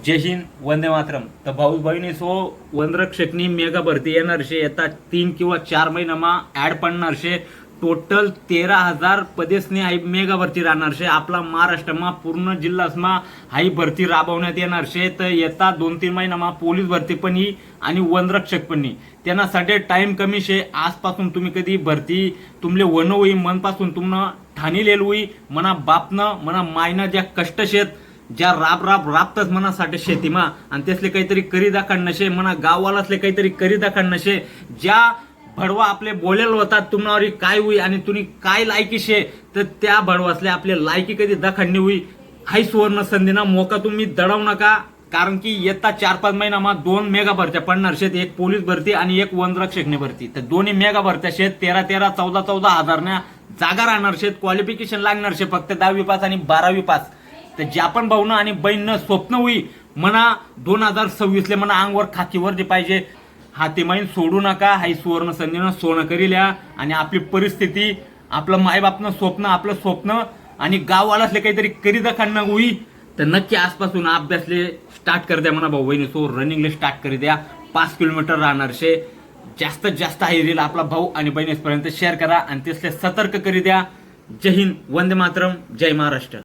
जय हिंद, वंदे मातरम. तर भाऊ बहिणी सो वनरक्षकनी मेगा भरती येणार शे. येता 3 किंवा 4 महिनामा ऍड पडणार शे. टोटल 13,000 पदेसनी हाई मेगा भरती राहणार शे. आपला महाराष्ट्रमा पूर्ण जिल्हासमा हाई भरती राबवण्यात येणार शे. तर येता 2-3 महिनामा पोलीस भरती पण ही आणि वनरक्षक पण ही. त्यांनासाठी टाइम कमी शे. आजपासून तुम्ही कधी भरती तुमले वन होई मनपासून तुम्हाला ठाणी लेल होई म्हणा बापनं म्हणा मायनं ज्या कष्ट शेत ज्या राबतच मनासाठी शेतीमा आणि त्यासले काहीतरी करी दाखवणं शे म्हणा गाववालासले काहीतरी करी दाखवणं शे. ज्या भडवा आपले बोलेल होतात तुम्हाला काय होई आणि तुम्ही काय लायकी शे तर त्या भडवासले आपले लायकी कधी दाखवणी होई. हाई सुवर्ण संधीना मोका तुम्ही दडवू नका. कारण की येता 4-5 महिनामा 2 मेगा भरत्या पडणार शेत. एक पोलीस भरती आणि एक वनरक्षकने भरती. तर दोन्ही मेगा भरत्या शेत. 13-13, 14-14 हजारच्या जागा राहणार शेत. क्वालिफिकेशन लागणार शे फक्त 10वी पास आणि 12वी पास. तर ज्या पण भाऊनं आणि बहिणनं स्वप्न होई म्हणा 2026 म्हणा अंगवर खाकीवर जे पाहिजे हाती माईन सोडू नका. हाई सुवर्ण संधीनं सोनं करील्या आणि आपली परिस्थिती आपलं मायबापनं स्वप्न आपलं स्वप्न आणि गाववालासले काहीतरी करी दाखवणं होई. तर नक्की आजपासून अभ्यासले स्टार्ट कर द्या म्हणा भाऊ बहिणी सो रनिंगले स्टार्ट करी द्या. 5 किलोमीटर राहणार शे. जास्तीत जास्त हाई रील आपला भाऊ आणि बहिणीपर्यंत शेअर करा आणि तिथले सतर्क करी द्या. जय हिंद, वंदे मातरम, जय महाराष्ट्र.